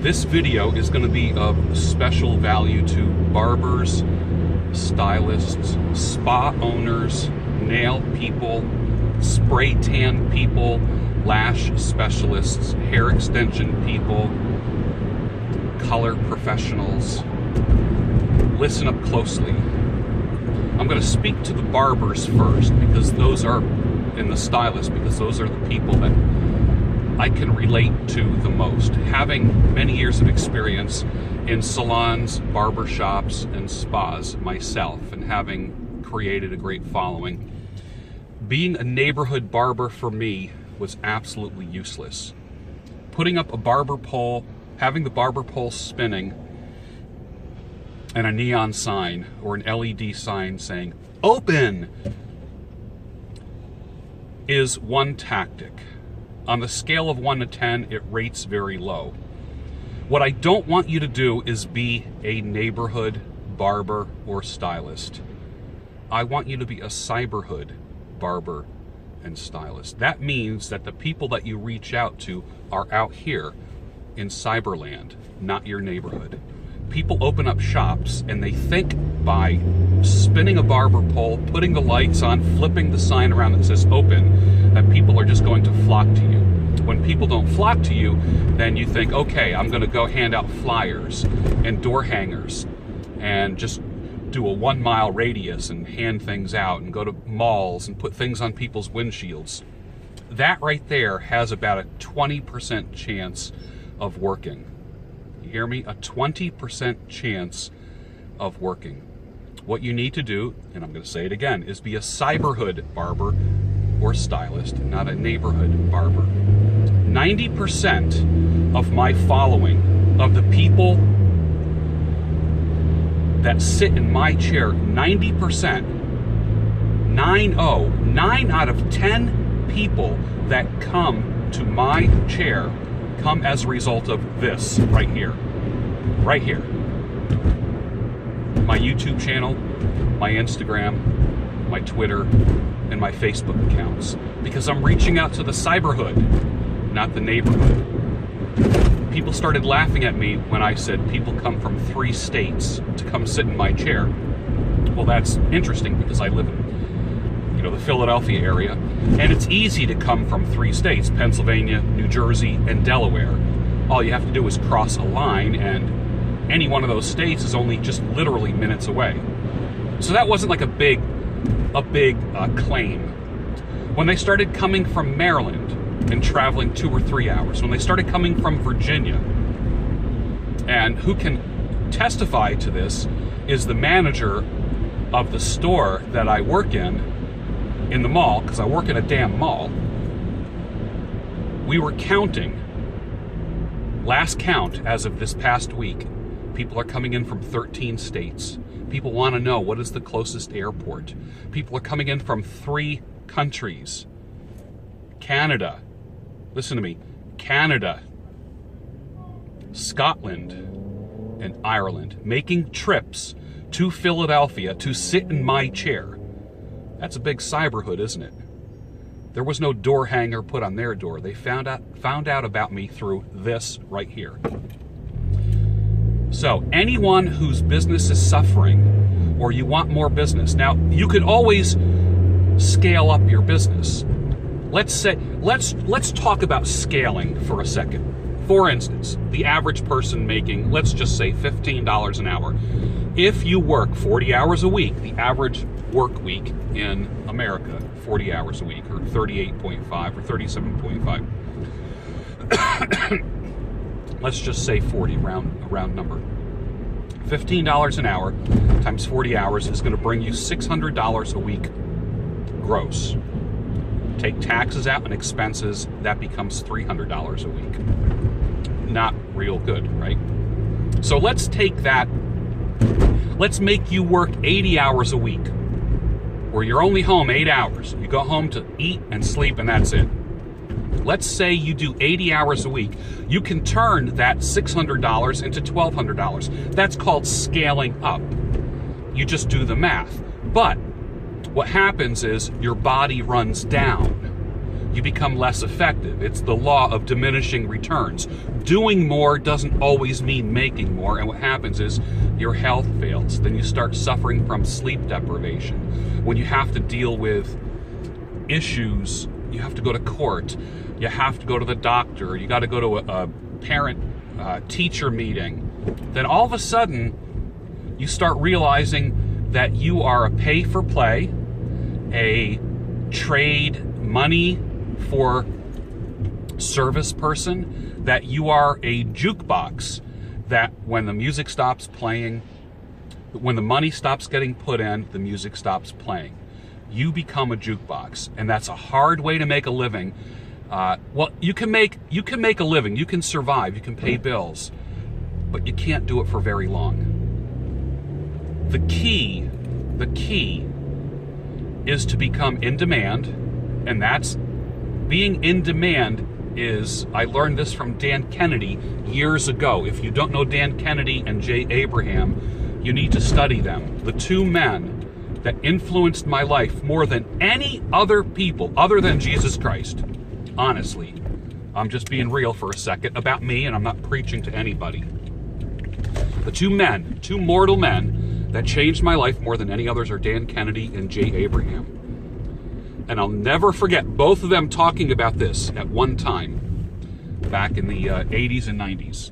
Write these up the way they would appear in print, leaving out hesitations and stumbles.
This video is going to be of special value to barbers, stylists, spa owners, nail people, spray tan people, lash specialists, hair extension people, color professionals. Listen up closely. I'm going to speak to the barbers first, because those are, and the stylists, because those are the people that I can relate to the most. Having many years of experience in salons, barber shops, and spas myself, and having created a great following, being a neighborhood barber for me was absolutely useless. Putting up a barber pole, having the barber pole spinning, and a neon sign or an LED sign saying, "Open," is one tactic. On the scale of 1 to 10, it rates very low. What I don't want you to do is be a neighborhood barber or stylist. I want you to be a cyberhood barber and stylist. That means that the people that you reach out to are out here in cyberland, not your neighborhood. People open up shops and they think by spinning a barber pole, putting the lights on, flipping the sign around that says "Open," that people are just going to flock to you. When people don't flock to you, then you think, okay, I'm going to go hand out flyers and door hangers and just do a 1 mile radius and hand things out and go to malls and put things on people's windshields. That right there has about a 20% chance of working. You hear me? A 20% chance of working. What you need to do, and I'm going to say it again, is be a cyberhood barber or stylist, not a neighborhood barber. 90% of my following, of the people that sit in my chair, 90%, 9 out of 10 people that come to my chair come as a result of this right here. Right here. My YouTube channel, my Instagram, my Twitter, and my Facebook accounts. Because I'm reaching out to the cyberhood, not the neighborhood. People started laughing at me when I said people come from 3 states to come sit in my chair. Well, that's interesting because I live in, the Philadelphia area, and it's easy to come from 3 states, Pennsylvania, New Jersey, and Delaware. All you have to do is cross a line, and any one of those states is only just literally minutes away. So that wasn't like a big claim. When they started coming from Maryland and traveling 2 or 3 hours, when they started coming from Virginia, and who can testify to this is the manager of the store that I work in the mall, because I work in a damn mall. We were counting, last count as of this past week, people are coming in from 13 states. People want to know what is the closest airport. People are coming in from 3 countries. Canada, listen to me, Canada, Scotland, and Ireland, making trips to Philadelphia to sit in my chair. That's a big cyberhood, isn't it? There was no door hanger put on their door. They found out about me through this right here. So anyone whose business is suffering, or you want more business, now you could always scale up your business. Let's talk about scaling for a second. For instance, the average person making, let's just say $15 an hour. If you work 40 hours a week, the average work week in America, 40 hours a week, or 38.5 or 37.5. Let's just say 40, a round number. $15 an hour times 40 hours is going to bring you $600 a week gross. Take taxes out and expenses, that becomes $300 a week. Not real good, right? So let's take that, let's make you work 80 hours a week, where you're only home 8 hours. You go home to eat and sleep, and that's it. Let's say you do 80 hours a week. You can turn that $600 into $1,200. That's called scaling up. You just do the math. But what happens is your body runs down. you become less effective. It's the law of diminishing returns. Doing more doesn't always mean making more, and what happens is your health fails. Then you start suffering from sleep deprivation. When you have to deal with issues, you have to go to court, you have to go to the doctor, you got to go to a parent-teacher meeting, then all of a sudden you start realizing that you are a pay-for-play, a trade money for service person, that you are a jukebox, that when the music stops playing, when the money stops getting put in, the music stops playing. You become a jukebox, and that's a hard way to make a living. Well, you can make a living, you can survive, you can pay bills, but you can't do it for very long. The key is to become in demand, and that's being in demand is, I learned this from Dan Kennedy years ago. If you don't know Dan Kennedy and Jay Abraham, you need to study them. The two men that influenced my life more than any other people other than Jesus Christ. Honestly, I'm just being real for a second about me, and I'm not preaching to anybody. The two mortal men that changed my life more than any others are Dan Kennedy and Jay Abraham. And I'll never forget both of them talking about this at one time back in the 80s and 90s.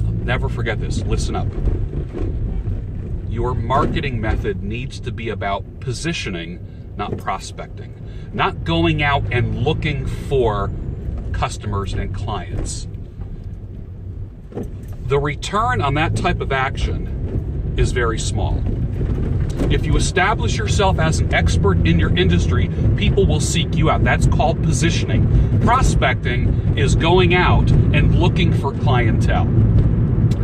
I'll never forget this. Listen up. Your marketing method needs to be about positioning, not prospecting. Not going out and looking for customers and clients. The return on that type of action is very small. If you establish yourself as an expert in your industry, people will seek you out. That's called positioning. Prospecting is going out and looking for clientele.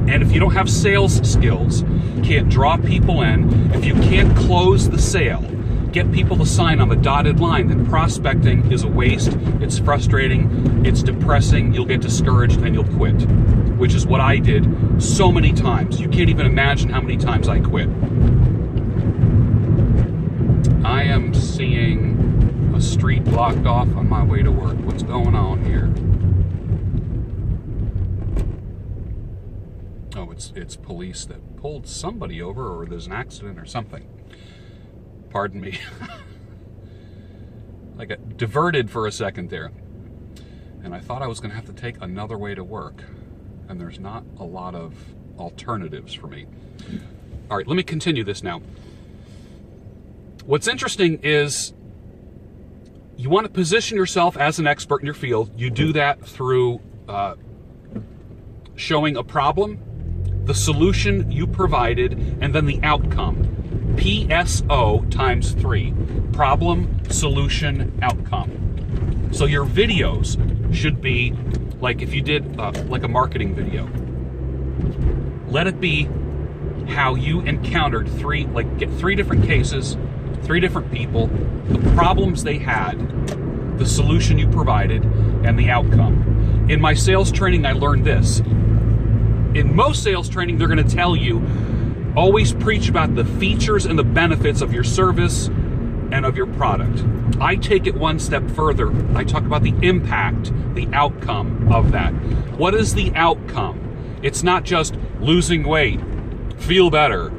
And if you don't have sales skills, can't draw people in, if you can't close the sale, get people to sign on the dotted line, then prospecting is a waste. It's frustrating, it's depressing, you'll get discouraged and you'll quit, which is what I did so many times. You can't even imagine how many times I quit. I am seeing a street blocked off on my way to work. What's going on here? Oh, it's police that pulled somebody over, or there's an accident or something. Pardon me. I got diverted for a second there. And I thought I was going to have to take another way to work. And there's not a lot of alternatives for me. All right, let me continue this now. What's interesting is you want to position yourself as an expert in your field. You do that through showing a problem, the solution you provided, and then the outcome. PSO times 3. Problem, solution, outcome. So your videos should be like if you did like a marketing video. Let it be how you encountered get 3 different cases, 3 different people, the problems they had, the solution you provided, and the outcome. In my sales training, I learned this. In most sales training, they're going to tell you, always preach about the features and the benefits of your service and of your product. I take it one step further. I talk about the impact, the outcome of that. What is the outcome? It's not just losing weight, feel better.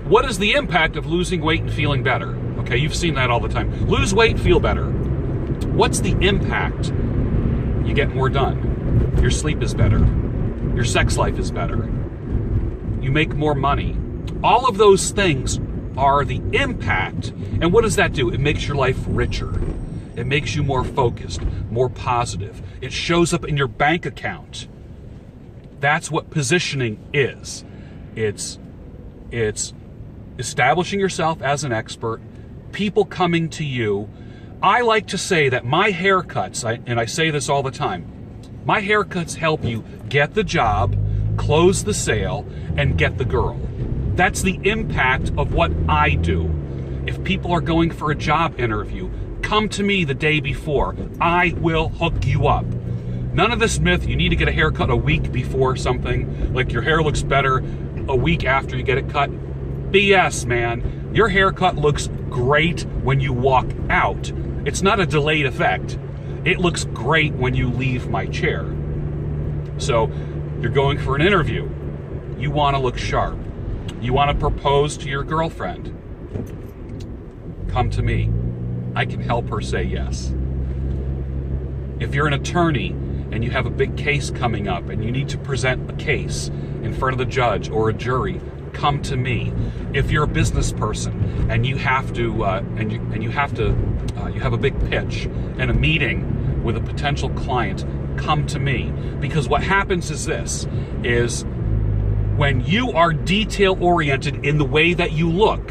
What is the impact of losing weight and feeling better? Okay, you've seen that all the time. Lose weight, feel better. What's the impact? You get more done. Your sleep is better. Your sex life is better. You make more money. All of those things are the impact. And what does that do? It makes your life richer. It makes you more focused, more positive. It shows up in your bank account. That's what positioning is. It's establishing yourself as an expert, people coming to you. I like to say that my haircuts, and I say this all the time, my haircuts help you get the job, close the sale, and get the girl. That's the impact of what I do. If people are going for a job interview, come to me the day before. I will hook you up. None of this myth, you need to get a haircut a week before something, like your hair looks better a week after you get it cut. BS, man. Your haircut looks great when you walk out. It's not a delayed effect. It looks great when you leave my chair. So you're going for an interview. You want to look sharp. You want to propose to your girlfriend. Come to me. I can help her say yes. If you're an attorney and you have a big case coming up and you need to present a case in front of the judge or a jury, come to me. If you're a business person and you have to you have a big pitch and a meeting with a potential client, come to me. Because what happens is this, is when you are detail oriented in the way that you look,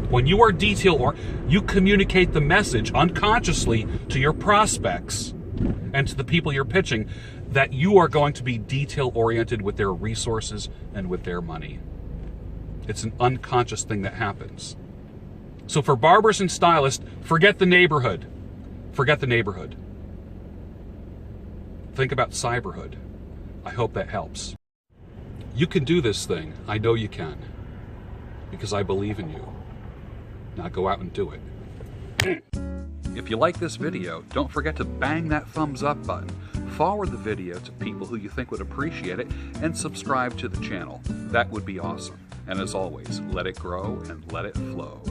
when you are you communicate the message unconsciously to your prospects and to the people you're pitching that you are going to be detail oriented with their resources and with their money. It's an unconscious thing that happens. So for barbers and stylists, forget the neighborhood. Forget the neighborhood. Think about cyberhood. I hope that helps. You can do this thing. I know you can. Because I believe in you. Now go out and do it. If you like this video, don't forget to bang that thumbs up button. Forward the video to people who you think would appreciate it, and subscribe to the channel. That would be awesome. And as always, let it grow and let it flow.